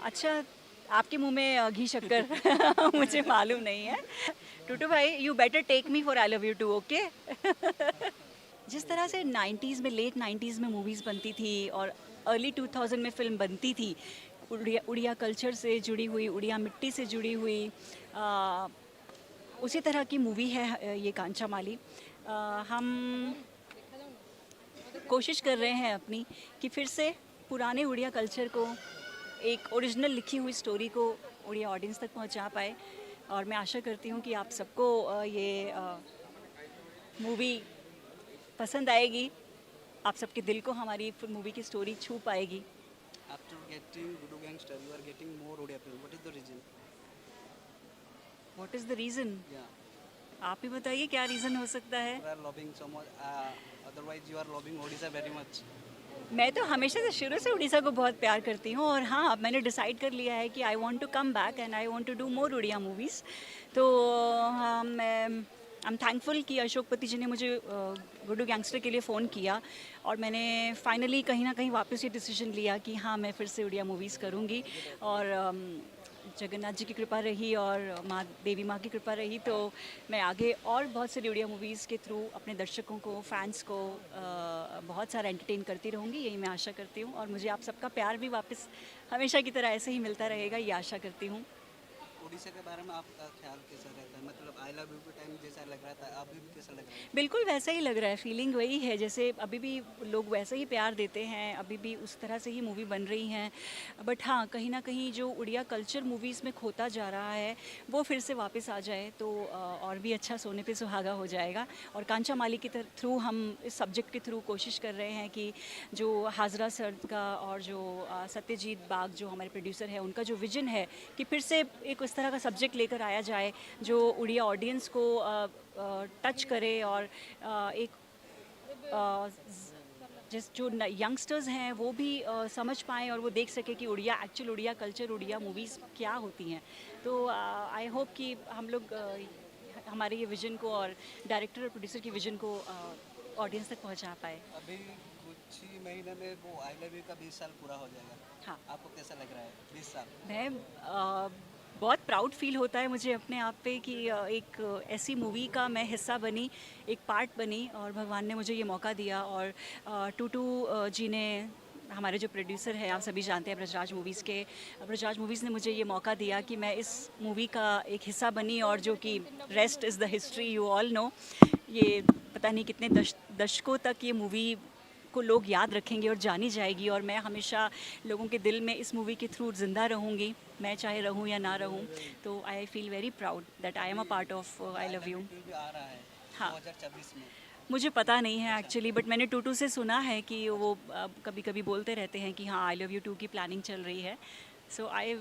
अच्छा, आपके मुँह में घी शक्कर मुझे मालूम नहीं है। टूटू भाई, you better take me for I love you too, okay? जिस तरह से 90s में, लेट 90s में मूवीज़ बनती थी और अर्ली 2000 में फ़िल्म बनती थी, उड़िया उड़िया कल्चर से जुड़ी हुई, उड़िया मिट्टी से जुड़ी हुई, अ, उसी तरह की मूवी है ये कांचा माली। हम कोशिश कर रहे हैं अपनी कि फिर से पुराने उड़िया कल्चर को, एक ओरिजिनल लिखी हुई स्टोरी को उड़िया ऑडियंस तक पहुंचा पाए। और मैं आशा करती हूँ कि आप सबको ये मूवी पसंद आएगी, आप सबके दिल को हमारी मूवी की स्टोरी छू पाएगी। After getting Voodoo Gangster, you are getting more Odia film. What is the reason? What is the reason? Yeah, आप ही बताइए क्या रीज़न हो सकता है। you are loving so much. Otherwise, you are loving Odisha very much. मैं तो हमेशा से शुरू से उड़ीसा को बहुत प्यार करती हूँ और हाँ, अब मैंने डिसाइड कर लिया है कि I want to come back and I want to do more Odia movies. तो हाँ, मैं आई एम थैंकफुल कि अशोक पति जी ने मुझे गुड्डू गैंगस्टर के लिए फ़ोन किया और मैंने फाइनली कहीं ना कहीं वापस ये डिसीजन लिया कि हाँ, मैं फिर से उड़िया मूवीज़ करूँगी। और जगन्नाथ जी की कृपा रही और माँ देवी माँ की कृपा रही, तो मैं आगे और बहुत सारी उड़िया मूवीज़ के थ्रू अपने दर्शकों को, फैंस को बहुत सारा एंटरटेन करती रहूँगी, यही मैं आशा करती हूँ। और मुझे आप सबका प्यार भी वापस हमेशा की तरह ऐसे ही मिलता रहेगा, ये आशा करती हूँ। ओडिशा के बारे में आपका ख्याल कैसा रहता है? मतलब आई लव यू के टाइम जैसा लग रहा था, अभी भी कैसा लग रहा है? बिल्कुल वैसा ही लग रहा है, फीलिंग वही है, जैसे अभी भी लोग वैसे ही प्यार देते हैं, अभी भी उस तरह से ही मूवी बन रही हैं। बट हाँ, कहीं ना कहीं जो उड़िया कल्चर मूवीज़ में खोता जा रहा है, वो फिर से वापस आ जाए तो और भी अच्छा, सोने पे सुहागा हो जाएगा। और कांचा माली के थ्रू हम इस सब्जेक्ट के थ्रू कोशिश कर रहे हैं कि जो हाजरा सर का और जो सत्यजीत बाग जो हमारे प्रोड्यूसर हैं, उनका जो विजन है कि फिर से एक इस तरह का सब्जेक्ट लेकर आया जाए जो उड़िया ऑडियंस को टच करे और एक जिस जो यंगस्टर्स हैं वो भी समझ पाएँ और वो देख सके कि Odia, actual Odia culture, Odia movies क्या होती हैं। तो आई होप कि हम लोग हमारे ये विज़न को और डायरेक्टर और प्रोड्यूसर की विज़न को ऑडियंस तक पहुंचा पाए। अभी कुछ ही महीने में वो आई लव यू का 20 साल पूरा हो जाएगा। हाँ, आपको कैसा लग रहा है 20 साल? मैं बहुत प्राउड फील होता है मुझे अपने आप पे कि एक ऐसी मूवी का मैं हिस्सा बनी, एक पार्ट बनी और भगवान ने मुझे ये मौका दिया। और टूटू जी ने, हमारे जो प्रोड्यूसर हैं, आप सभी जानते हैं ब्रजराज मूवीज़ के, ब्रजराज मूवीज़ ने मुझे ये मौका दिया कि मैं इस मूवी का एक हिस्सा बनी और जो कि rest is the history, you all know. ये पता नहीं कितने दशकों तक ये मूवी को लोग याद रखेंगे और जानी जाएगी, और मैं हमेशा लोगों के दिल में इस मूवी के थ्रू ज़िंदा रहूँगी, मैं चाहे रहूँ या ना रहूँ। तो I feel very proud that I am a part of I I love love you. You too भी आ रहा है हाँ, 2026 में। मुझे पता नहीं है अच्छा। एक्चुअली, बट मैंने टूटू से सुना है कि वो कभी कभी बोलते रहते हैं कि हाँ, आई लव यू टू की प्लानिंग चल रही है। सो आई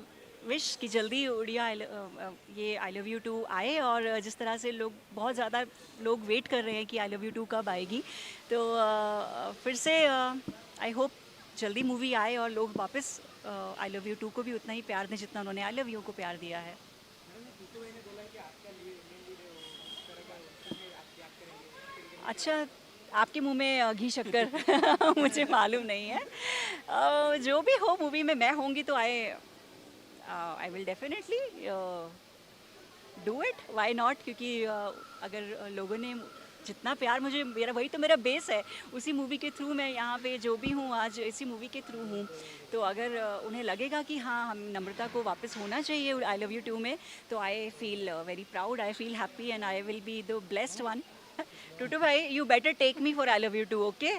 विश कि जल्दी उड़िया ये आई लव यू टू आए। और जिस तरह से लोग, बहुत ज़्यादा लोग वेट कर रहे हैं कि आई लव यू टू कब आएगी, तो फिर से आई होप जल्दी मूवी आए और लोग वापस आई लव यू टू को भी उतना ही प्यार दें जितना उन्होंने आई लव यू को प्यार दिया है। अच्छा, आपके मुँह में घी शक्कर मुझे मालूम नहीं है। जो भी हो, मूवी में मैं होंगी तो I will definitely do it, why not? क्योंकि अगर लोगों ने जितना प्यार मुझे, मेरा वही तो मेरा बेस है, उसी मूवी के थ्रू मैं यहाँ पे जो भी हूँ आज, इसी मूवी के थ्रू हूँ। तो अगर उन्हें लगेगा कि हाँ, हम नम्रता को वापस होना चाहिए आई लव यू टू में, तो I feel very proud, I feel happy and I will be the blessed one. टूटू भाई, you better take me for I love you too, okay?